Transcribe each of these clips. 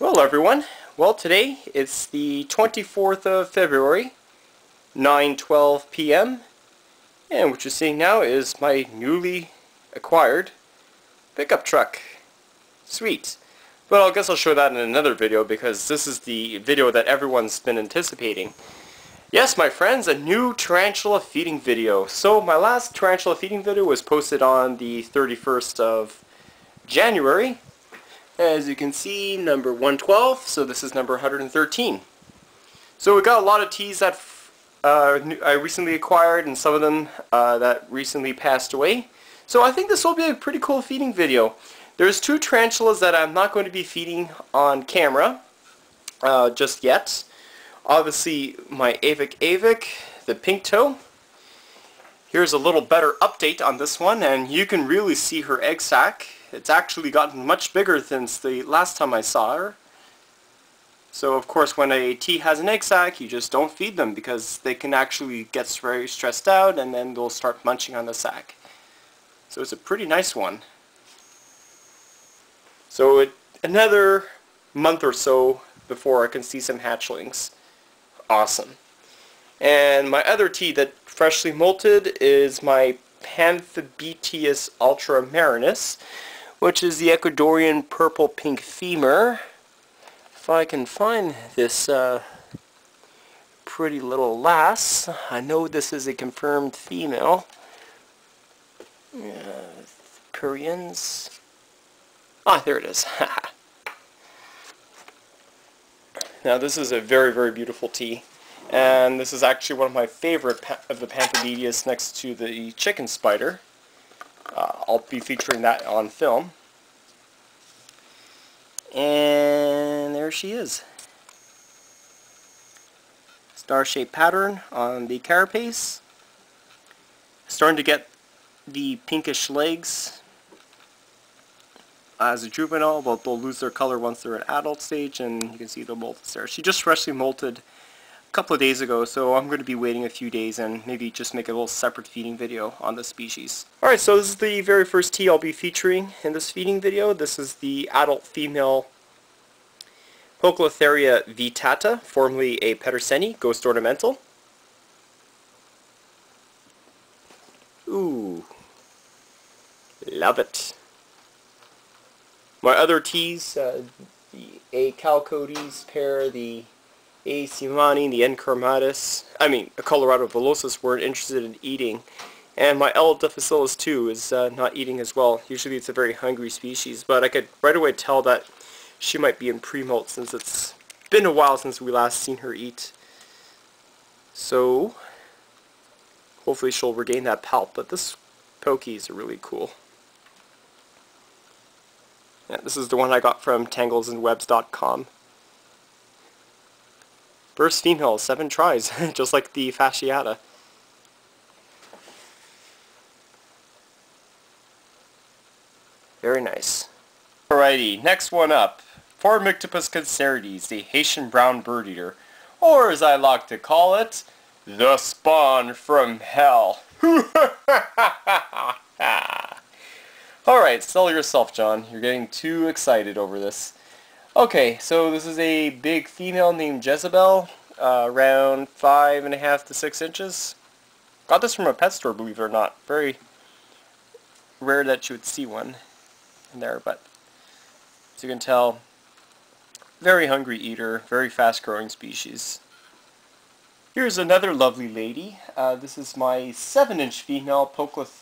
Well, everyone, today it's the 24th of February, 9:12 p.m. and what you're seeing now is my newly acquired pickup truck. Sweet. But I guess I'll show that in another video because this is the video that everyone's been anticipating. Yes, my friends, a new tarantula feeding video. So my last tarantula feeding video was posted on the 31st of January. As you can see, number 112, so this is number 113. So we got a lot of teas that I recently acquired, and some of them that recently passed away. So I think this will be a pretty cool feeding video. There's two tarantulas that I'm not going to be feeding on camera just yet. Obviously my Avic, the Pinktoe. Here's a little better update on this one, and you can really see her egg sac. It's actually gotten much bigger since the last time I saw her. So of course when a tea has an egg sac, you just don't feed them because they can actually get very stressed out and then they'll start munching on the sac. So it's a pretty nice one. So another month or so before I can see some hatchlings. Awesome. And my other tea that freshly molted is my Pamphobeteus ultramarinus, which is the Ecudorian purple pink femur. If I can find this pretty little lass. I know this is a confirmed female. Purians. Ah, there it is. Now this is a very, very beautiful tea. And this is actually one of my favorite of the Pamphobeteus next to the chicken spider. I'll be featuring that on film. And there she is. Star-shaped pattern on the carapace. Starting to get the pinkish legs as a juvenile, but they'll lose their color once they're at adult stage, and you can see the molts there. She just freshly molted couple of days ago, so I'm going to be waiting a few days and maybe just make a little separate feeding video on the species. Alright, so this is the very first tea I'll be featuring in this feeding video. This is the adult female Poecilotheria vittata, formerly a pederseni, ghost ornamental. Ooh, love it. My other teas, the A. calcodes pair, the A. siemani, the N. carmatus, a Colorado velocis weren't interested in eating. And my L. difficile too is not eating as well. Usually it's a very hungry species, but I could right away tell that she might be in pre-molt since it's been a while since we last seen her eat. So hopefully she'll regain that palp, but this Pokey is really cool. Yeah, this is the one I got from tanglesandwebs.com. First female, 7 tries, just like the fasciata. Very nice. Alrighty, next one up. Phormictopus cancerides, the Haitian Brown bird eater. Or as I like to call it, the spawn from hell. Alright, sell yourself, John. You're getting too excited over this. Okay, so this is a big female named Jezebel, around 5.5 to 6 inches. Got this from a pet store, believe it or not. Very rare that you would see one in there, but as you can tell, very hungry eater, very fast growing species. Here's another lovely lady. This is my 7-inch female Poecilotheria,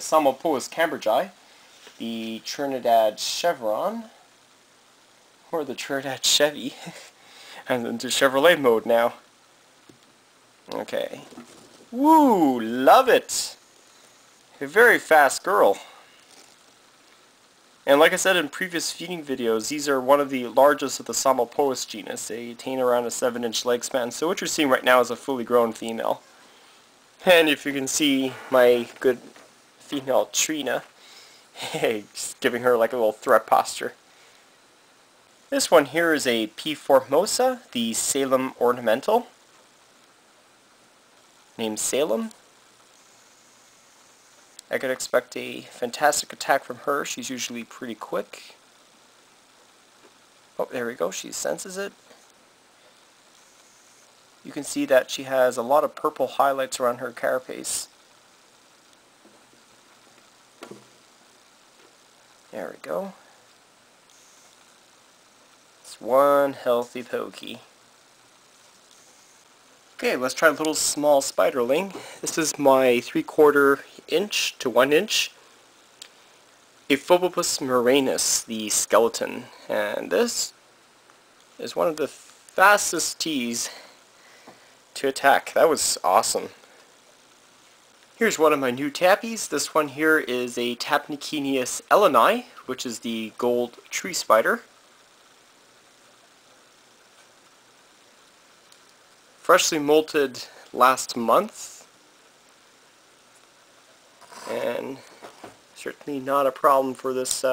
Psalmopoeus cambridgei, the Trinidad Chevron. Or the Trinidad Chevy. I'm into Chevrolet mode now. Okay. Woo! Love it! A very fast girl. And like I said in previous feeding videos, these are one of the largest of the Psalmopoeus genus. They attain around a 7-inch leg span. So what you're seeing right now is a fully grown female. And if you can see my good female Trina, just giving her like a little threat posture. This one here is a P. formosa, the Salem Ornamental, named Salem. I could expect a fantastic attack from her. She's usually pretty quick. Oh, there we go. She senses it. You can see that she has a lot of purple highlights around her carapace. There we go. It's one healthy pokey. Okay, let's try a little small spiderling. This is my 3/4 inch to 1 inch Ephebopus murinus, the skeleton. And this is one of the fastest teas to attack. That was awesome. Here's one of my new tappies. This one here is a Tapinauchenius elenae, which is the gold tree spider. Freshly molted last month, and certainly not a problem for this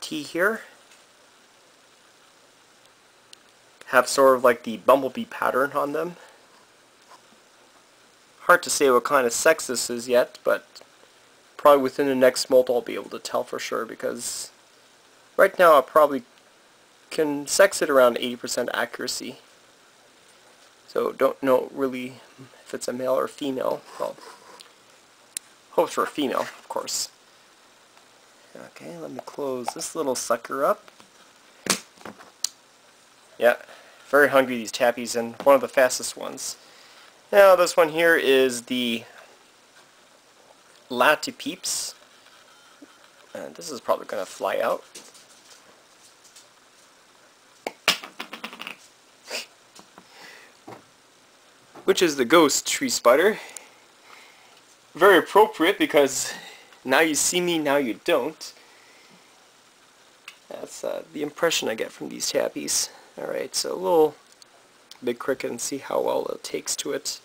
tea here. Have sort of like the bumblebee pattern on them. Hard to say what kind of sex this is yet, but probably within the next molt I'll be able to tell for sure, because right now I probably can sex it around 80% accuracy. So don't know really if it's a male or female. Well, hope for a female, of course. Okay, let me close this little sucker up. Yeah, very hungry, these tappies, and one of the fastest ones. Now this one here is the latipes, and this is probably going to fly out. Which is the ghost tree spider. Very appropriate, because now you see me, now you don't. That's the impression I get from these tappies. Alright, so a little big cricket and see how well it takes to it.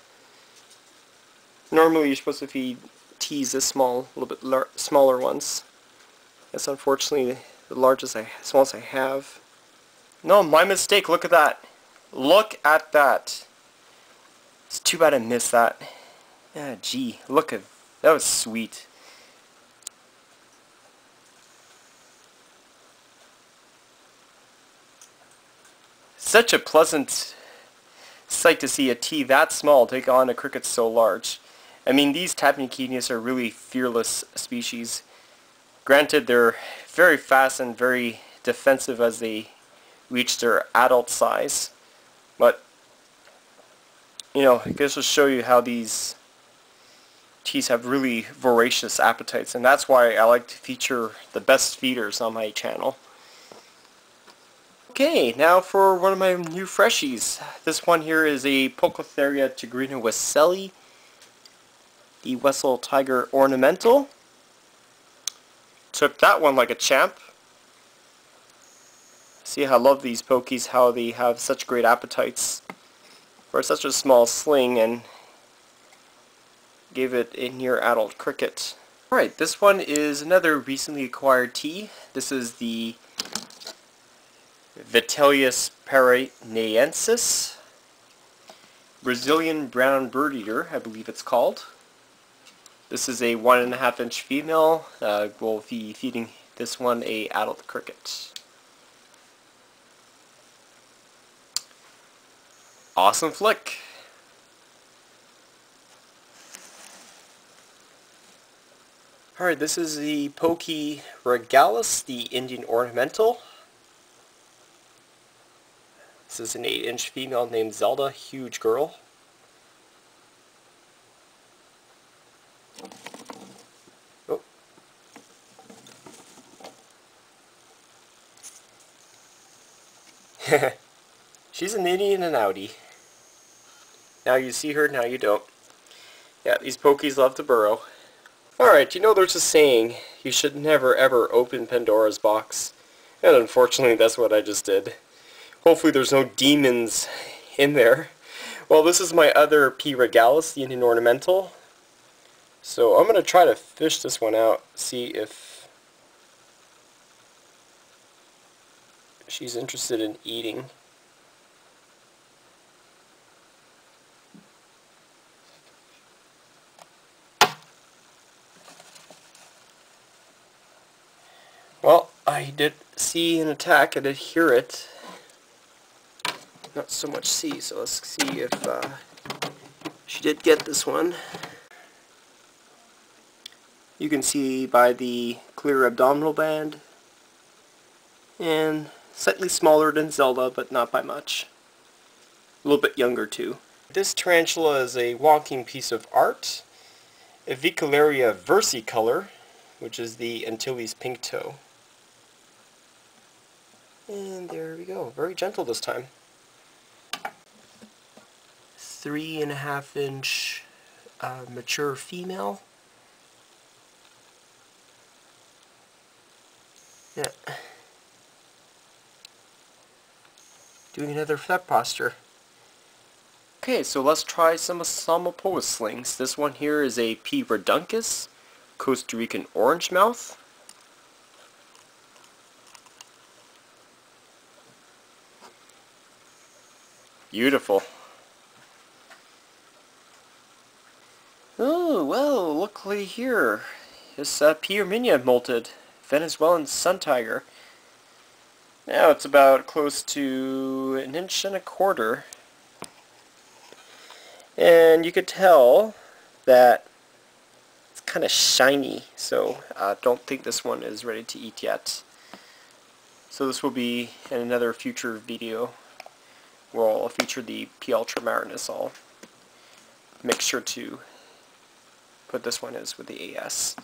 Normally you're supposed to feed teas this small, a little bit smaller ones. That's unfortunately the smallest I have. No, my mistake, look at that. Look at that. It's too bad I missed that. Ah, gee, look at that, was sweet. Such a pleasant sight to see a tea that small take on a cricket so large. I mean, these Tapinauchenius are really fearless species. Granted, they're very fast and very defensive as they reach their adult size, but you know, it goes to show you how these teas have really voracious appetites, and that's why I like to feature the best feeders on my channel. Okay, now for one of my new freshies. This one here is a Poecilotheria tigrnawesselli, the Wessel Tiger Ornamental. Took that one like a champ. See how I love these pokies, how they have such great appetites for such a small sling, and gave it a near adult cricket. Alright, this one is another recently acquired tea. This is the Vitalius paranaensis, Brazilian brown bird eater, I believe it's called. This is a 1.5 inch female. We'll be feeding this one a adult cricket. Awesome flick. Alright, this is the Poecilotheria regalis, the Indian ornamental. This is an 8 inch female named Zelda, huge girl. Oh. She's an Indian and outie. Now you see her, now you don't. Yeah, these pokies love to burrow. Alright, you know there's a saying, you should never ever open Pandora's box. And unfortunately that's what I just did. Hopefully there's no demons in there. Well, this is my other P. regalis, the Indian ornamental. So I'm going to try to fish this one out, see if she's interested in eating. Well, I did see an attack. I did hear it. Not so much see, so let's see if she did get this one. You can see by the clear abdominal band, and slightly smaller than Zelda, but not by much. A little bit younger too. This tarantula is a walking piece of art. Avicularia versicolor, which is the Antilles Pinktoe. And there we go. Very gentle this time. 3.5 inch mature female. Yeah. Doing another flap posture. Okay, so let's try some Psalmopoeus slings. This one here is a P. reduncus, Costa Rican orange mouth. Beautiful. Oh, well, luckily here is P. molted, Venezuelan Sun Tiger. Now it's about close to 1.25 inches. And you could tell that it's kind of shiny, so I don't think this one is ready to eat yet. So this will be in another future video where I'll feature the P. ultramarinus. I'll make sure to put this one as with the AS.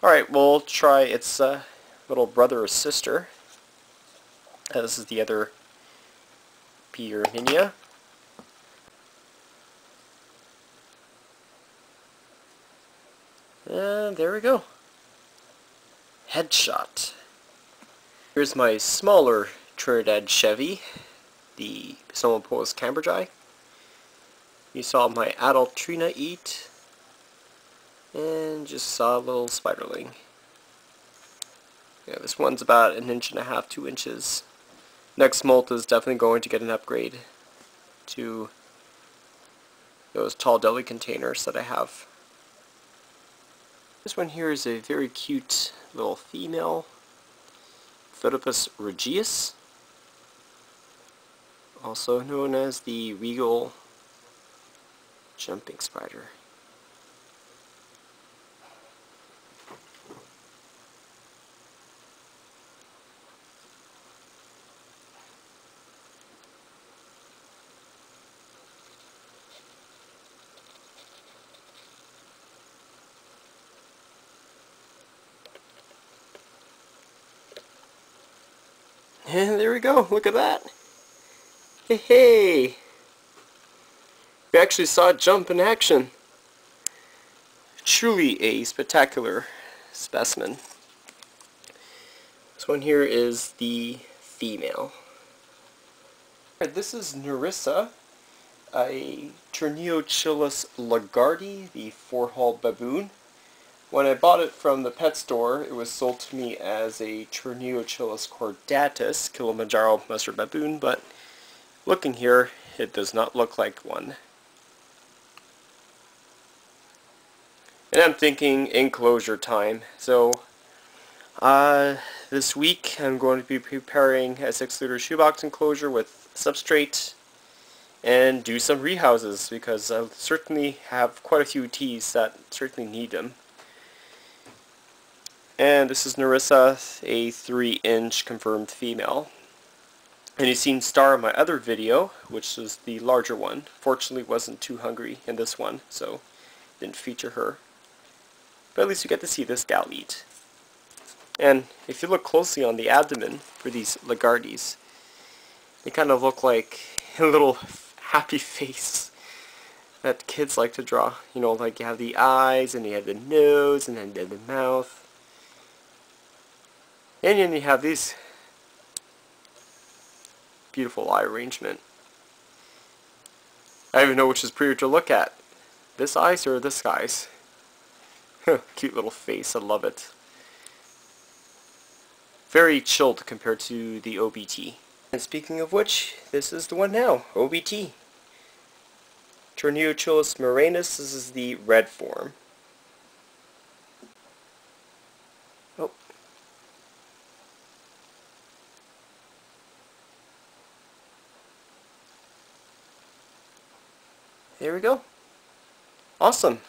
Alright, we'll try its little brother or sister. This is the other P. urminia. And there we go. Headshot. Here's my smaller Trinidad Chevron, the Psalmopoeus cambridgei. You saw my adult trina eat, and just saw a little spiderling. Yeah, this one's about 1.5 inches, 2 inches. Next molt is definitely going to get an upgrade to those tall deli containers that I have. This one here is a very cute little female, Ephebopus regius, also known as the regal jumping spider. And there we go, look at that. Hey, hey! We actually saw it jump in action. Truly a spectacular specimen. This one here is the female. This is Nerissa, a Triniochilus lagardi, the four-hulled baboon. When I bought it from the pet store, it was sold to me as a Triniochilus cordatus, Kilimanjaro mustard baboon, but looking here, it does not look like one. And I'm thinking enclosure time, so this week I'm going to be preparing a 6-liter shoebox enclosure with substrate and do some rehouses, because I certainly have quite a few teas that certainly need them. And this is Nerissa, a 3-inch confirmed female. And you've seen Star in my other video, which was the larger one. Fortunately wasn't too hungry in this one, so didn't feature her. But at least you get to see this gal eat. And if you look closely on the abdomen for these lagardis, they kind of look like a little happy face that kids like to draw. You know, like you have the eyes, and you have the nose, and then the mouth. And then you have these beautiful eye arrangement. I don't even know which is prettier to look at. This eyes or this guy's? Cute little face, I love it. Very chilled compared to the OBT. And speaking of which, this is the one now, OBT. Triniochilus murinus, this is the red form. Oh. there we go. Awesome.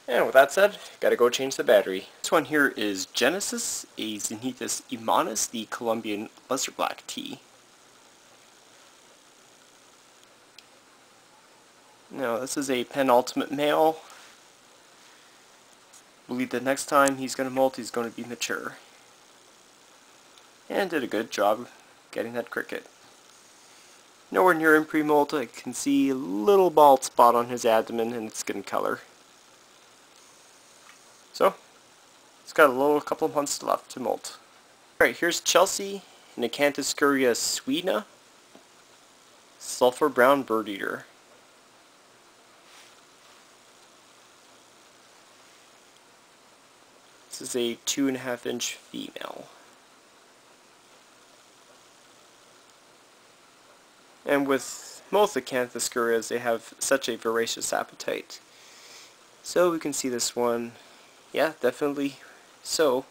And with that said, gotta go change the battery. This one here is Genesis, a Zenithus immanis, the Colombian lesser black tea. Now this is a penultimate male. I believe the next time he's going to molt, he's going to be mature. And did a good job getting that cricket. Nowhere near in pre-molt. I can see a little bald spot on his abdomen and its skin color. So, it's got a couple of months left to molt. Alright, here's Chelsea, an Acanthoscuria swedna, sulfur brown bird eater. This is a 2.5-inch female. And with most Acanthoscurias, they have such a voracious appetite. So we can see this one, yeah, definitely so,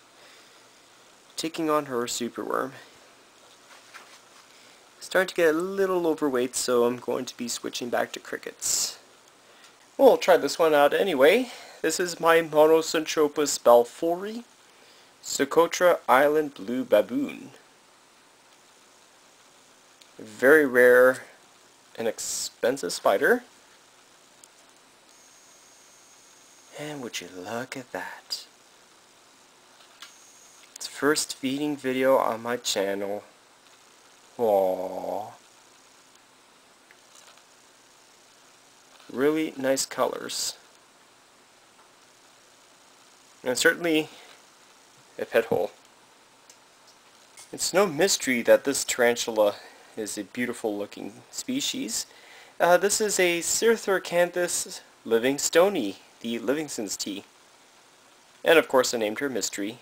taking on her superworm. Starting to get a little overweight, so I'm going to be switching back to crickets. We'll try this one out anyway. This is my Monocentropus balfouri, Socotra Island Blue Baboon. A very rare and expensive spider. And would you look at that? It's first feeding video on my channel. Aww. Really nice colors. And certainly a pet hole. It's no mystery that this tarantula is a beautiful looking species. This is a Cyrthoracanthus livingstoni, the Livingston's tea. And of course I named her Mystery.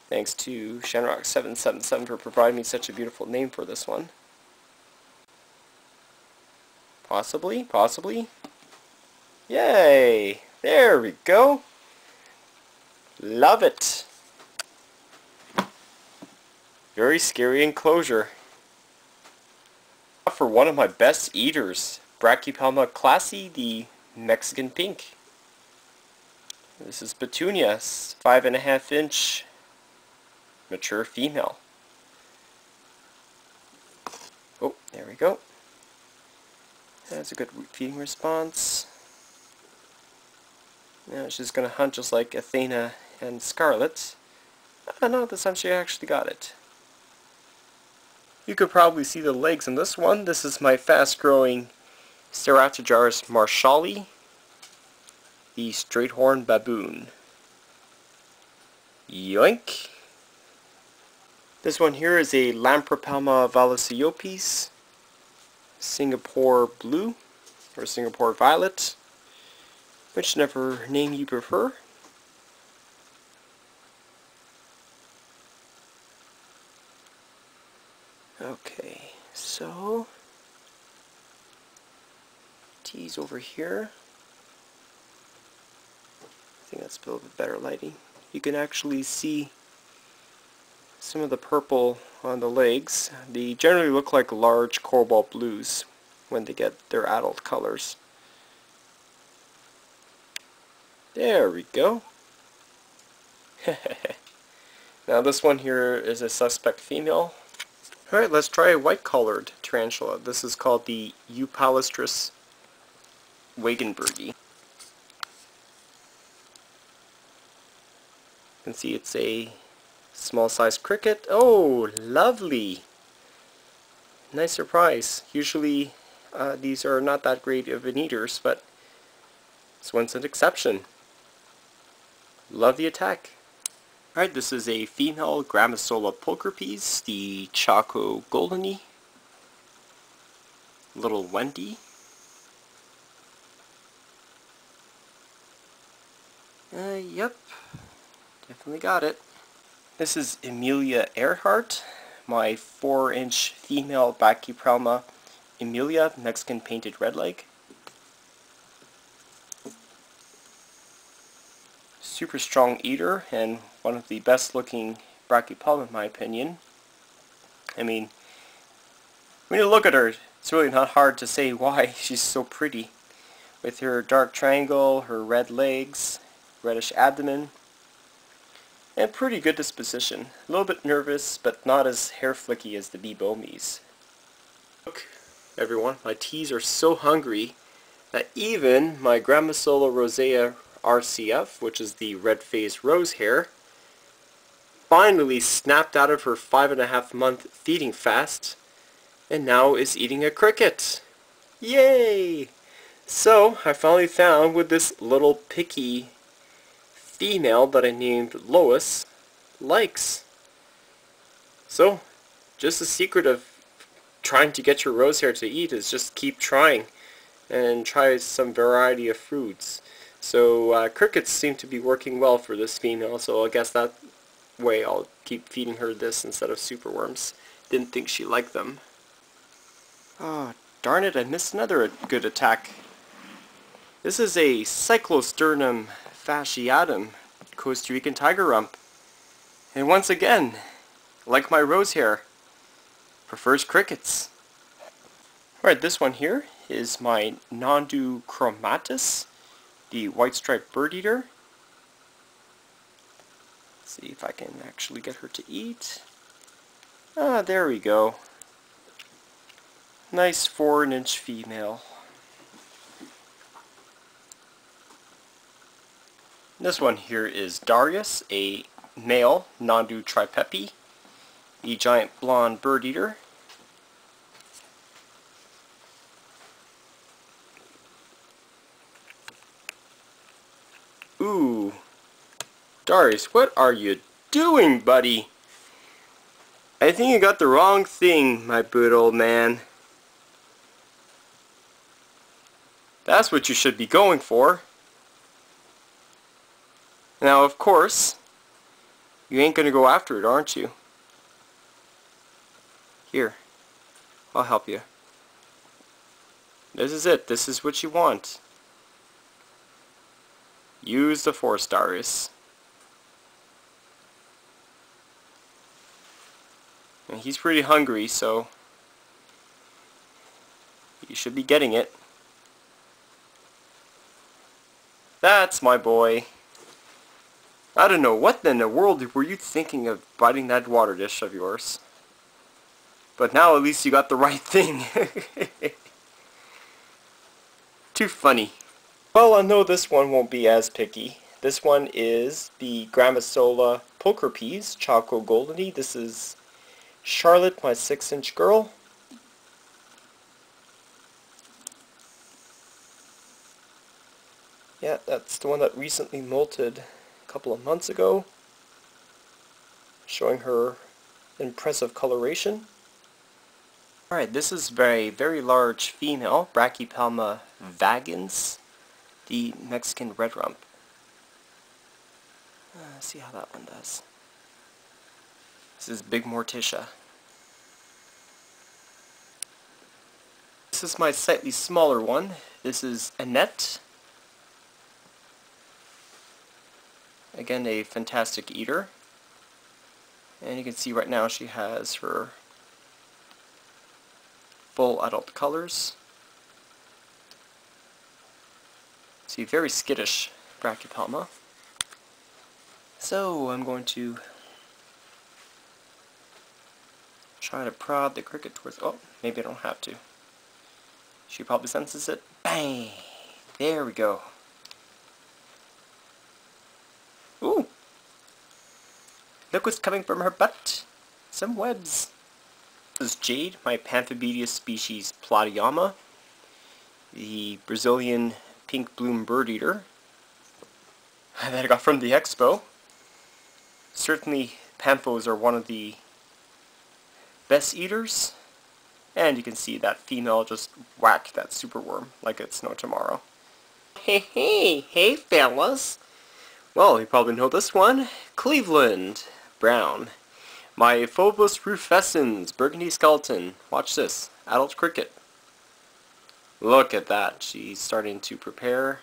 Thanks to Shanrock777 for providing me such a beautiful name for this one. Possibly? Yay! There we go! Love it! Very scary enclosure. For one of my best eaters, Brachypelma classi, the Mexican pink. This is Petunia, 5.5-inch mature female. Oh, there we go. That's a good feeding response. Now she's going to hunt just like Athena and Scarlet. No, this time she actually got it. You could probably see the legs in this one. This is my fast-growing Ceratojaris marshalli, the straight-horned baboon. Yoink! This one here is a Lampropelma valiciopes, Singapore blue, or Singapore violet, whichever name you prefer. Okay, so tea's over here. I think that's a little bit better lighting. You can actually see some of the purple on the legs. They generally look like large cobalt blues when they get their adult colors. There we go. Now this one here is a suspect female. Alright, let's try a white-collared tarantula. This is called the Eupalistris wagenbergi. You can see it's a small-sized cricket. Oh, lovely! Nice surprise. Usually these are not that great of an eaters, but this one's an exception. Love the attack. Alright, this is a female Gramisola pulchripes, the Chaco goldeni. Little Wendy. Yep. Definitely got it. This is Emilia Earhart, my 4-inch female Brachypelma Emilia, Mexican painted redleg. Super strong eater and one of the best looking Brachypelma in my opinion. I mean, when you look at her, it's really not hard to say why she's so pretty. with her dark triangle, her red legs, reddish abdomen, and pretty good disposition. A little bit nervous, but not as hair flicky as the Bomies. Look, everyone, my teas are so hungry that even my Grammosola rosea RCF, which is the red-faced rose hare, finally snapped out of her 5.5-month feeding fast and now is eating a cricket. Yay! So I finally found what this little picky female that I named Lois likes. So just the secret of trying to get your rose hare to eat is just keep trying and try some variety of fruits. So crickets seem to be working well for this female, so I guess that way I'll keep feeding her this instead of superworms. Didn't think she liked them. Oh, darn it, I missed another good attack. This is a Cyclosternum fasciatum, Costa Rican tiger rump. And once again, like my rose hare, prefers crickets. Alright, this one here is my Nondu chromatus, the white striped bird eater. See if I can actually get her to eat. Ah, there we go. Nice 4-inch female. This one here is Darius, a male Nondu tripepi, the giant blonde bird eater. Ooh. Darius, what are you doing, buddy? I think you got the wrong thing, my good old man. That's what you should be going for. Now, of course, you ain't gonna go after it, aren't you? Here, I'll help you. This is it. This is what you want. Use the force, Darius. And he's pretty hungry, so you should be getting it. That's my boy. I don't know, what in the world were you thinking of biting that water dish of yours? But now at least you got the right thing. Too funny. Well, I know this one won't be as picky. This one is the Grammosola pulchripes, Chalco goldeni. This is Charlotte, my 6-inch girl. Yeah, that's the one that recently molted a couple of months ago, showing her impressive coloration. Alright, this is a very large female, Brachypelma vagans, the Mexican red rump. Let's see how that one does. This is Big Morticia. This is my slightly smaller one. This is Annette. Again, a fantastic eater. And you can see right now she has her full adult colors. See, very skittish Brachypelma. So I'm going to try to prod the cricket towards... Oh, maybe I don't have to. She probably senses it. Bang! There we go. Ooh! Look what's coming from her butt. Some webs. This is Jade, my Pamphobeteus species Platyama, the Brazilian pink bloom bird eater that I got from the expo. Certainly Pamphos are one of the best eaters, and you can see that female just whacked that superworm like it's no tomorrow. Hey fellas! Well, you probably know this one, Cleveland Brown. My Ephebopus rufescens, burgundy skeleton. Watch this, adult cricket. Look at that, she's starting to prepare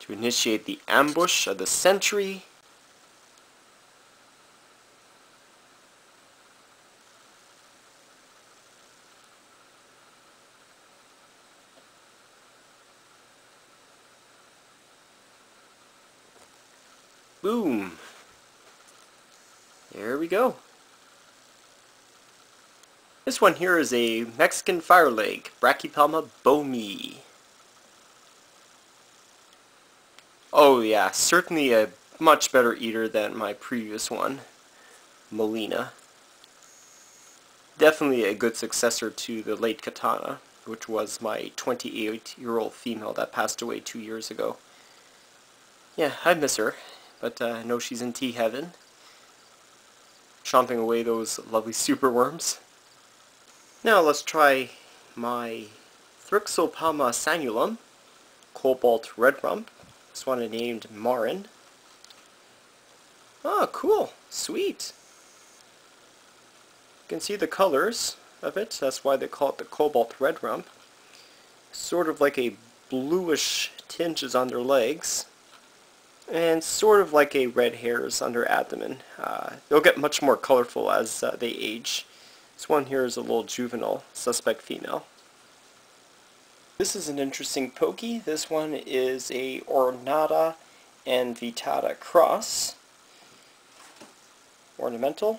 to initiate the ambush of the century. Boom. There we go. This one here is a Mexican fireleg, Brachypelma bomi. Oh yeah, certainly a much better eater than my previous one, Molina. Definitely a good successor to the late Katana, which was my 28-year-old female that passed away 2 years ago. Yeah, I miss her, but I know she's in tea heaven, chomping away those lovely superworms. Now let's try my Thrixopelma sanulum, cobalt red rump. This one I named Marin. Oh, cool. Sweet. You can see the colors of it. That's why they call it the cobalt red rump. Sort of like a bluish tinges on their legs. And sort of like a red hairs on their abdomen. They'll get much more colorful as they age. This one here is a little juvenile, suspect female. This is an interesting pokey. This one is a ornata and vittata cross. Ornamental.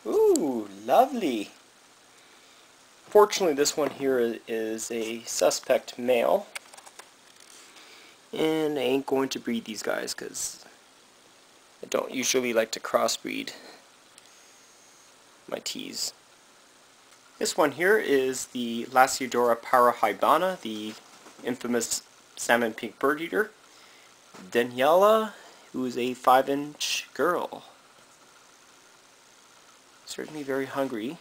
Ooh, lovely. Fortunately, this one here is a suspect male. And I ain't going to breed these guys because I don't usually like to crossbreed my teas. This one here is the Lasiodora parahybana, the infamous salmon pink bird eater. Daniela, who is a 5-inch girl. Certainly very hungry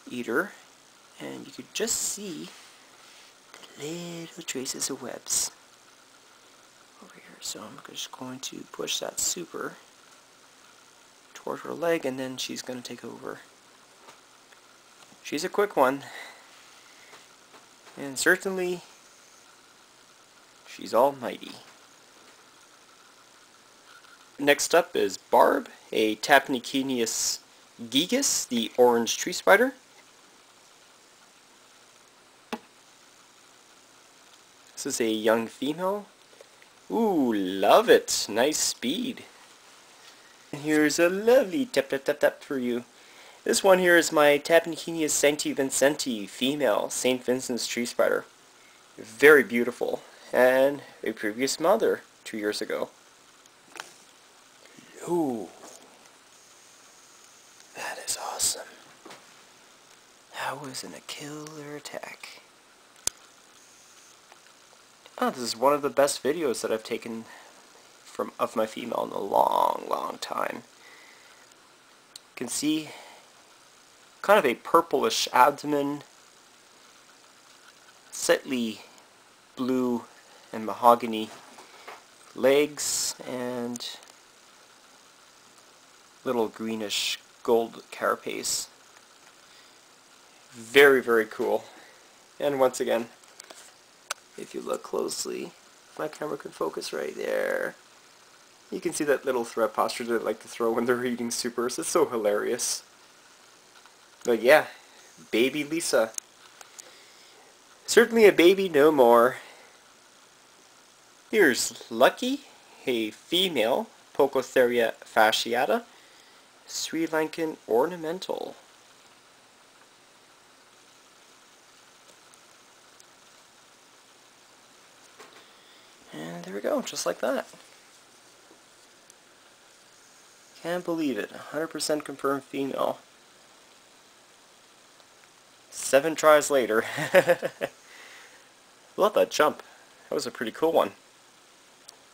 eater. And you could just see the little traces of webs over here. So I'm just going to push that super toward her leg, and then she's going to take over. She's a quick one, and certainly she's almighty. Next up is Barb, a Tapinauchenius gigas, the orange tree spider. This is a young female. Ooh, love it. Nice speed. And here's a lovely tap tap tap tap for you. This one here is my Tapinauchenius Sancti Vincenti female St. Vincent's tree spider. Very beautiful, and a previous mother 2 years ago. Ooh, that is awesome. That was a killer attack. Oh, this is one of the best videos that I've taken of my female in a long time. You can see kind of a purplish abdomen, slightly blue and mahogany legs, and little greenish gold carapace. Very, very cool. And once again, if you look closely, if my camera could focus right there, you can see that little threat posture they like to throw when they're eating supers. It's so hilarious. But yeah, baby Lisa. Certainly a baby no more. Here's Lucky, a female Poecilotheria fasciata, Sri Lankan ornamental. And there we go, just like that. Can't believe it, 100% confirmed female. 7 tries later. Love that jump. That was a pretty cool one.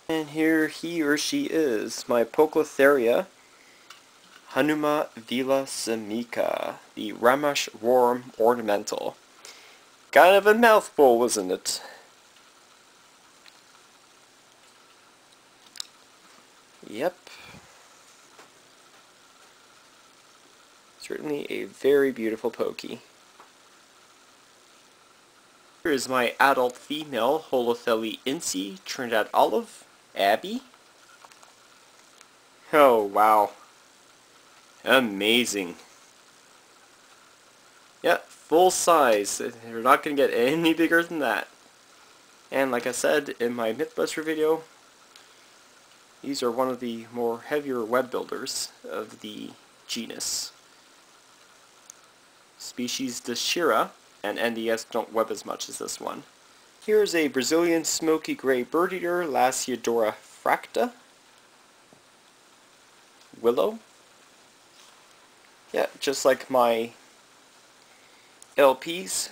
And here he or she is, my Poecilotheria Hanuma Vila Semica, the Ramash worm ornamental. Kind of a mouthful, wasn't it? Yep. Certainly a very beautiful pokey. Here is my adult female Holotheli Incy Trinidad Olive, Abby. Oh wow. Amazing. Yeah, full size. You're not going to get any bigger than that. And like I said in my Mythbuster video, these are one of the more heavier web builders of the genus. Species Deschira and NDS don't web as much as this one. Here's a Brazilian smoky gray bird eater, Lasiodora fracta. Willow. Yeah, just like my LPs.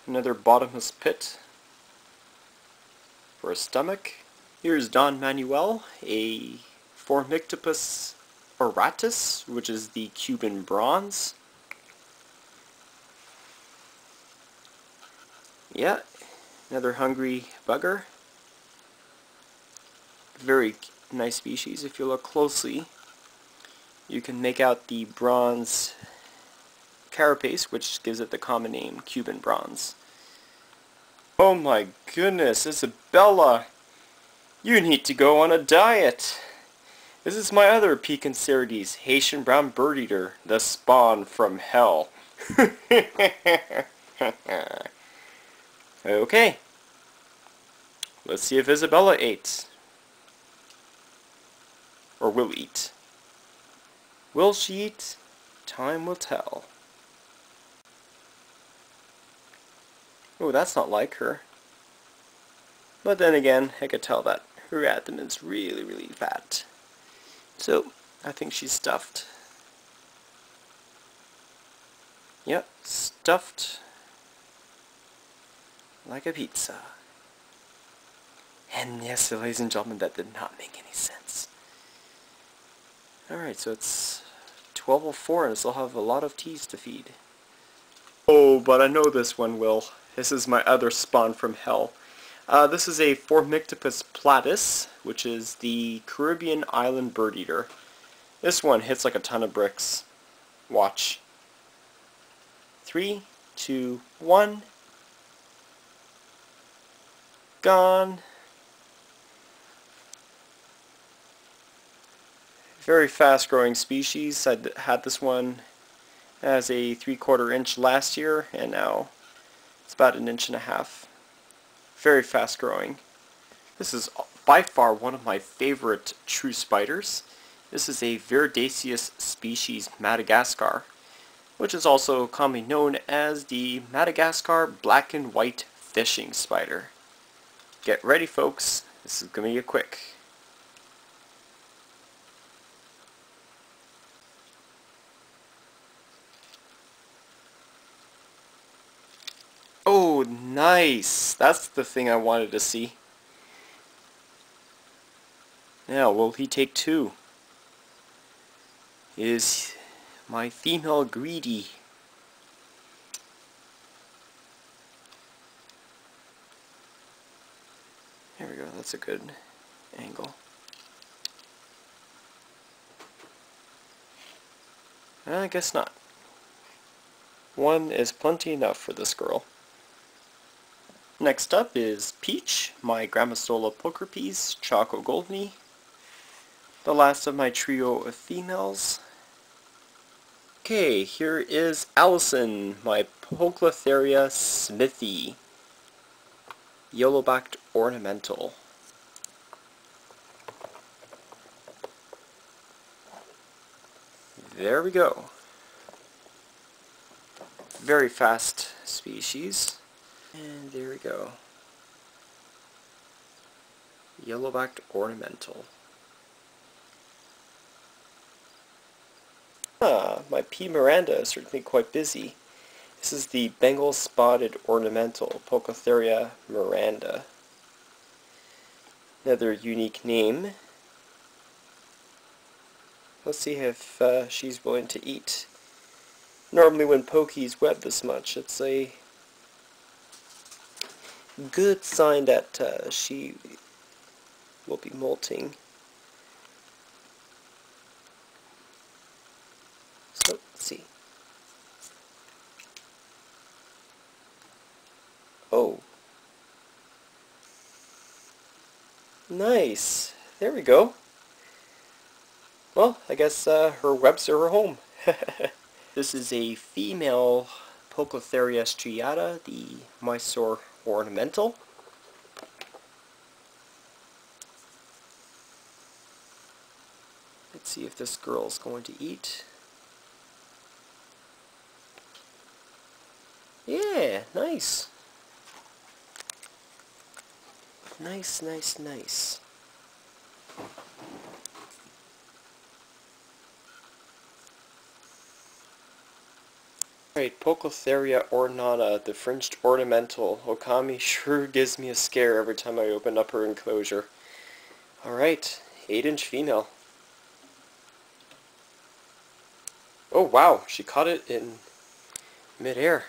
Another bottomless pit for a stomach. Here's Don Manuel, a Phormictopus auratus, which is the Cuban bronze. Yeah, another hungry bugger. Very nice species. If you look closely, you can make out the bronze carapace, which gives it the common name Cuban bronze. Oh my goodness, Isabella! You need to go on a diet! This is my other P. cancerides, Haitian Brown bird eater, the spawn from hell. Okay. Let's see if Isabella ate. Or will eat. Will she eat? Time will tell. Oh, that's not like her. But then again, I could tell that her abdomen's really, really fat. So, I think she's stuffed. Yep, stuffed like a pizza. And yes, ladies and gentlemen, that did not make any sense. Alright, so it's 12:04 and I still have a lot of teas to feed. Oh, but I know this one will. This is my other spawn from hell. This is a Phormictopus platus, which is the Caribbean island bird eater. This one hits like a ton of bricks. Watch. 3, 2, 1. Gone. Very fast growing species. I had this one as a 3/4 inch last year, and now it's about 1.5 inches. Very fast growing. This is by far one of my favorite true spiders. This is a Verdaceous species Madagascar, which is also commonly known as the Madagascar black and white fishing spider. Get ready, folks. This is going to be a quick. Oh, nice! That's the thing I wanted to see. Now, will he take two? Is my female greedy? There we go, that's a good angle. I guess not. One is plenty enough for this girl. Next up is Peach, my Grammostola pokerpiece, Choco Goldney. The last of my trio of females. Okay, here is Allison, my Poecilotheria Smithy, yellow-backed ornamental. There we go. Very fast species. And there we go. Yellow-backed ornamental. My P. Miranda is certainly quite busy. This is the Bengal spotted ornamental, Poecilotheria Miranda. Another unique name. Let's see if she's willing to eat. Normally when pokies web this much, it's a good sign that she will be molting. So, let's see. Oh. Nice. There we go. Well, I guess her webs are her home. This is a female Poecilotheria striata, the Mysore Ornamental. Let's see if this girl's going to eat. Yeah, nice. Nice, nice, nice. Alright, Poecilotheria ornata, the fringed ornamental. Okami sure gives me a scare every time I open up her enclosure. Alright, 8-inch female. Oh wow, she caught it in mid-air.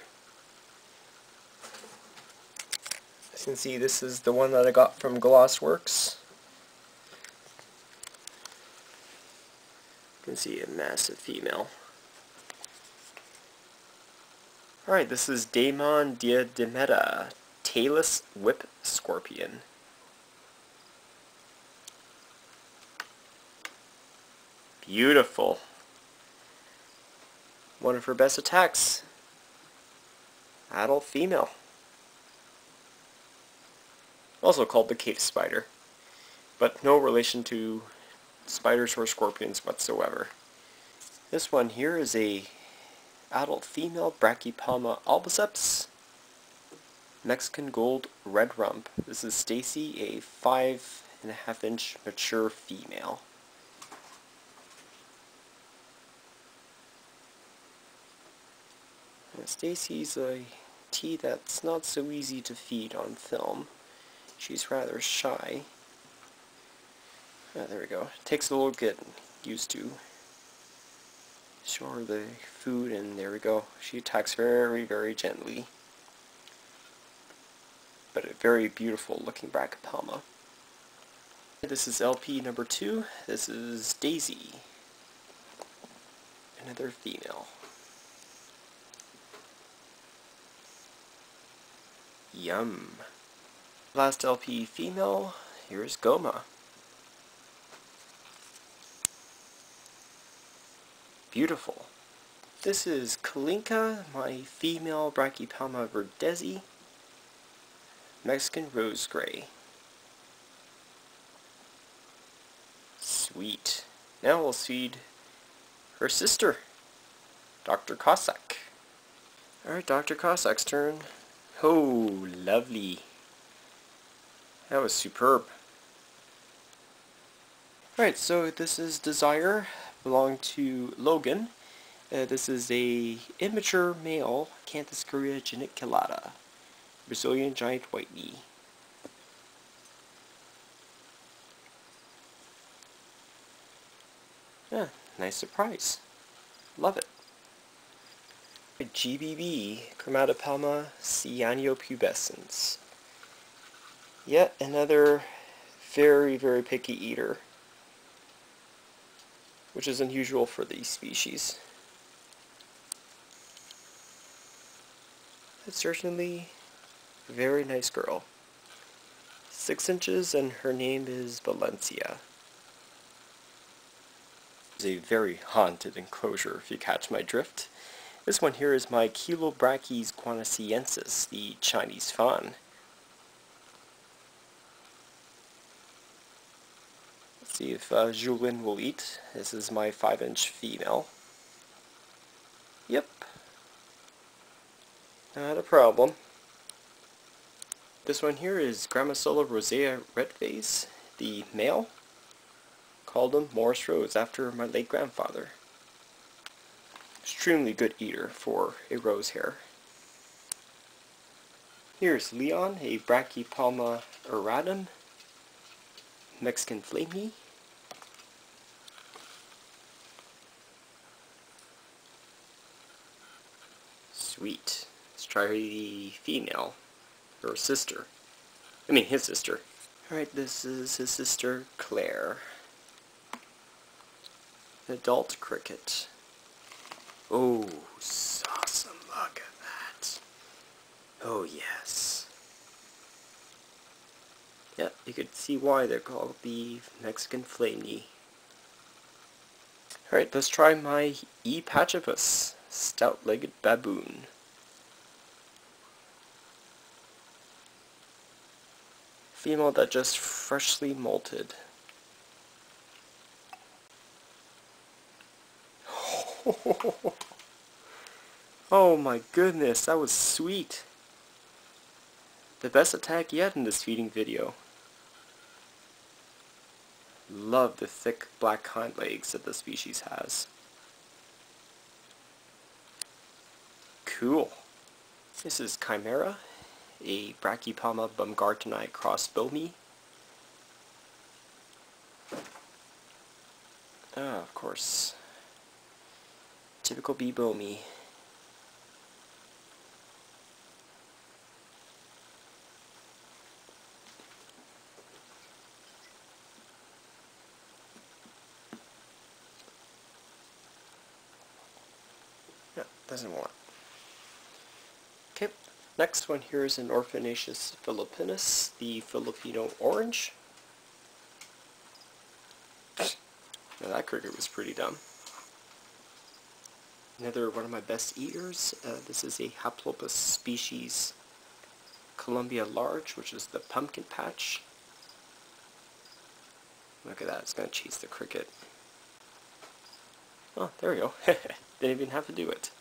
As you can see, this is the one that I got from Glossworks. You can see a massive female. Alright, this is Daemon diademata, tailless whip scorpion. Beautiful. One of her best attacks. Adult female. Also called the cave spider, but no relation to spiders or scorpions whatsoever. This one here is a adult female Brachypelma albiceps, Mexican gold red rump. This is Stacy, a 5.5-inch mature female. Stacy's a tea that's not so easy to feed on film. She's rather shy. Ah, there we go. It takes a little get used to. Show her the food, and there we go. She attacks very, very gently. But a very beautiful looking Brachypelma. This is LP number 2. This is Daisy. Another female. Yum. Last LP female, here's Goma. Beautiful. This is Kalinka, my female Brachypelma verdezi, Mexican rose gray. Sweet. Now we'll feed her sister, Dr. Cossack. Alright, Dr. Cossack's turn. Oh, lovely. That was superb. Alright, so this is Desire, belonging to Logan. This is a immature male Canthoscurria geniculata, Brazilian giant whitey. Yeah, nice surprise. Love it. GBB, Chromatopelma cyanopubescens. Yet another very, very picky eater, which is unusual for these species. But certainly a very nice girl. 6 inches, and her name is Valencia. It's a very haunted enclosure, if you catch my drift. This one here is my Chilobrachys guanacyensis, the Chinese fawn. Let's see if Julien will eat. This is my 5-inch female. Yep. Not a problem. This one here is Grammosola rosea redface, the male. Called him Morris Rose after my late grandfather. Extremely good eater for a rose hair. Here's Leon, a Brachypelma auratum, Mexican flamey. Sweet. Let's try the female, or sister. I mean his sister. Alright, this is his sister Claire. An adult cricket. Oh, awesome, look at that. Oh yes. Yeah, you could see why they're called the Mexican flamey. Alright, let's try my Ephebopus, stout-legged baboon. Female that just freshly molted. Oh my goodness, that was sweet. The best attack yet in this feeding video. Love the thick black hind legs that the species has. Cool. This is Chimera, a Brachypalma baumgarteni cross Bomi. Of course. Typical bee Bomi. No, doesn't want. Okay, next one here is an Orphanaceous philippinus, the Filipino orange. Now that cricket was pretty dumb. Another one of my best eaters. This is a Haplopus species, Columbia large, which is the pumpkin patch. Look at that, it's going to chase the cricket. Oh, there we go. Didn't even have to do it.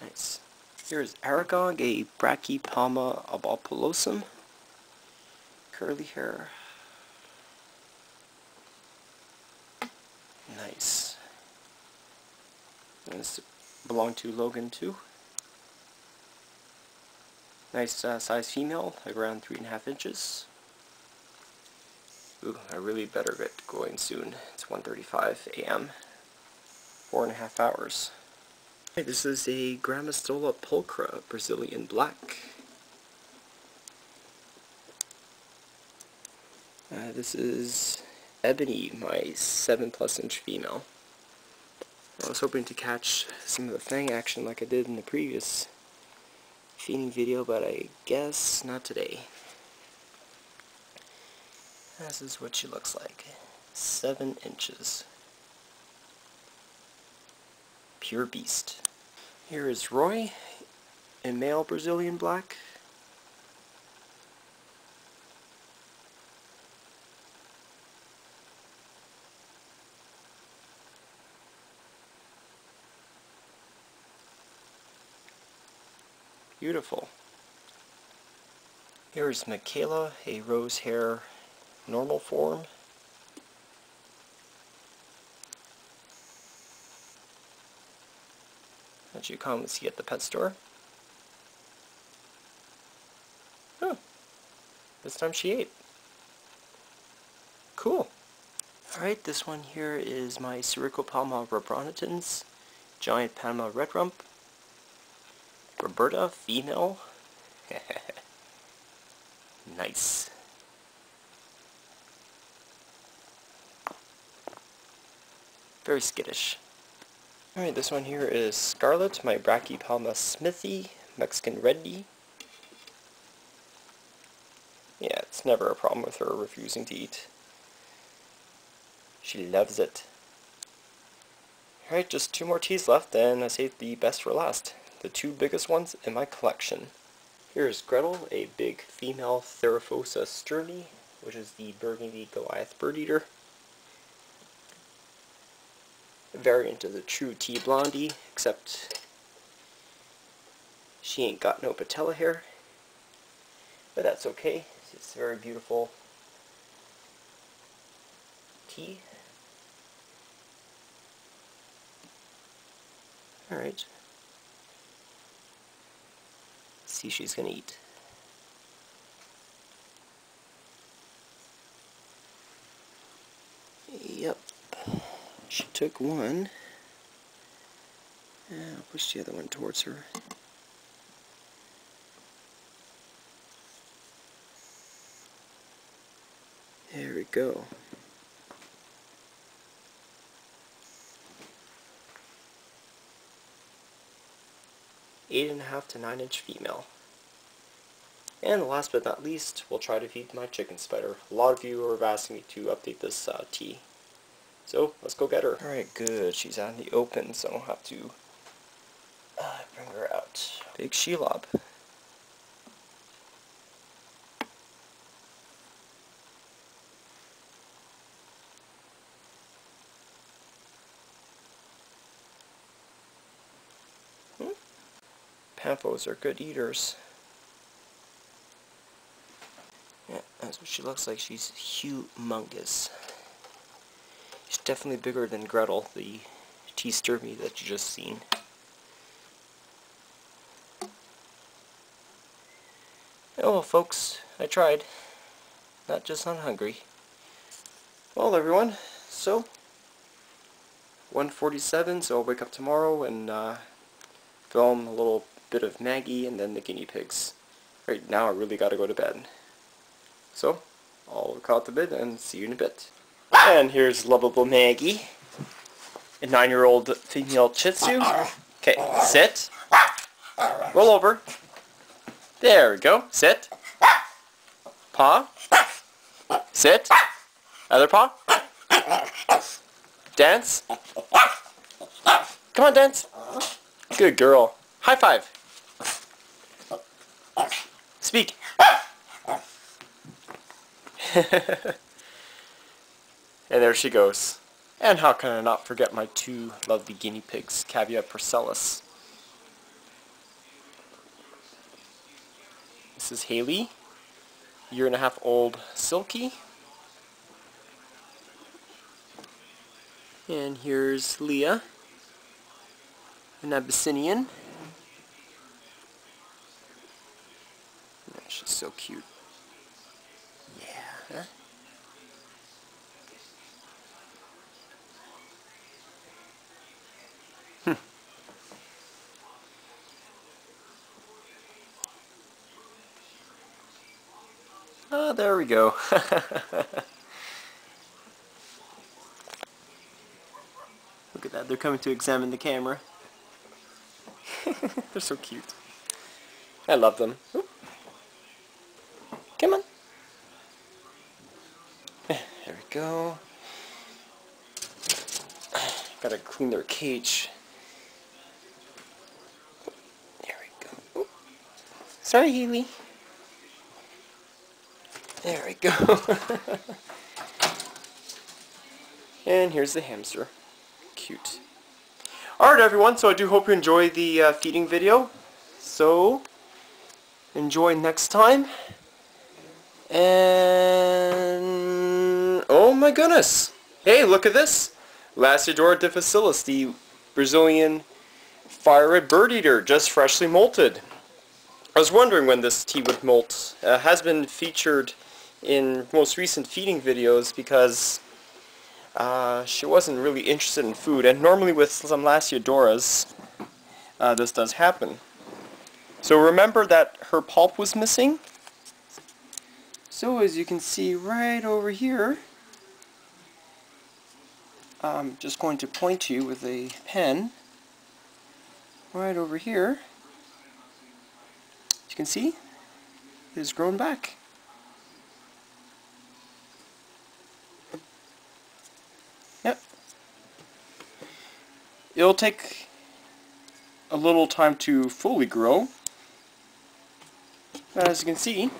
Nice. Here's Aragog, a Brachypalma obopulosum. Curly hair. Nice. This belonged to Logan too. Nice size female, like around 3.5 inches. Ooh, I really better get going soon. It's 1:35 a.m. 4.5 hours. Okay, this is a Grammostola pulchra, Brazilian black. This is Ebony, my 7+ inch female. I was hoping to catch some of the fang action like I did in the previous feeding video, but I guess not today. This is what she looks like. 7 inches. Pure beast. Here is Roy, a male Brazilian black. Beautiful. Here is Michaela, a rose hair normal form. That you commonly see at the pet store. Oh, this time she ate. Cool. Alright, this one here is my Sericopalma rebronitans, giant Panama red rump. Roberta, female. Nice. Very skittish. Alright, this one here is Scarlet, my Brachypalma smithy, Mexican red bee. Yeah, it's never a problem with her refusing to eat. She loves it. Alright, just 2 more teas left, and I saved the best for last. The 2 biggest ones in my collection. Here is Gretel, a big female Theraphosa sterni, which is the burgundy Goliath bird eater. A variant of the true tea blondie, except she ain't got no patella hair. But that's okay. It's a very beautiful tea. Alright. See, she's gonna eat. Yep. She took one. I'll push the other one towards her. There we go. Eight and a half to 9 inch female. And last but not least, we'll try to feed my chicken spider. A lot of you are asking me to update this tea. So, let's go get her. Alright, good. She's out in the open, so I don't have to bring her out. Big shelob. Pamphos are good eaters. Yeah, that's what she looks like. She's humongous. She's definitely bigger than Gretel, the tea sturmy that you just seen. Oh well, folks, I tried. Not just on hungry. Well, everyone, so 1:47, so I'll wake up tomorrow and film a little bit of Maggie and then the guinea pigs. Right now I really gotta go to bed. So, I'll call it a bit and see you in a bit. And here's lovable Maggie, a 9-year-old female Shih Tzu. Okay, sit. Roll over. There we go. Sit. Paw. Sit. Other paw. Dance. Come on, dance. Good girl. High five. Speak. And there she goes. And how can I not forget my 2 lovely guinea pigs, Cavia parcellus. This is Haley, 1.5 old Silky. And here's Leah, an Abyssinian. Oh, she's so cute. Yeah. Huh? Oh, there we go. Look at that, they're coming to examine the camera. They're so cute. I love them. Oop. Come on. There we go. Gotta clean their cage. There we go. Oop. Sorry, Haley. There we go. And here's the hamster. Cute. Alright everyone, so I do hope you enjoy the feeding video. So, enjoy next time. And oh my goodness! Hey, look at this! Lasiodora difficilis, the Brazilian fire red bird eater, just freshly molted. I was wondering when this tea would molt. Has been featured in most recent feeding videos because she wasn't really interested in food, and normally with some Lasiodoras this does happen. So remember that her pulp was missing. So as you can see right over here, I'm just going to point to you with a pen right over here. As you can see, it has grown back. Yep. It'll take a little time to fully grow. But as you can see,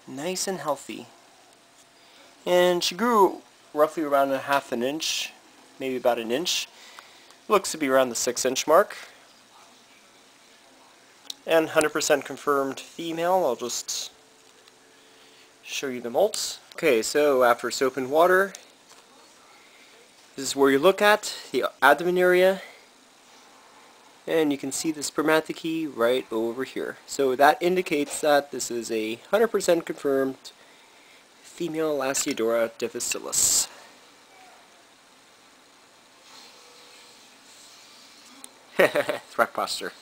nice and healthy. And she grew roughly around 1/2 inch, maybe about 1 inch. Looks to be around the 6-inch mark. And 100% confirmed female. I'll just show you the molts. Okay, so after soap and water, this is where you look at the abdomen area, and you can see the spermatozoa right over here. So that indicates that this is a 100% confirmed female Lasiodora difficilis. Threat posture.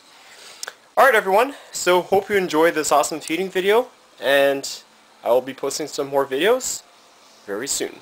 Alright everyone, so hope you enjoyed this awesome feeding video, and I will be posting some more videos very soon.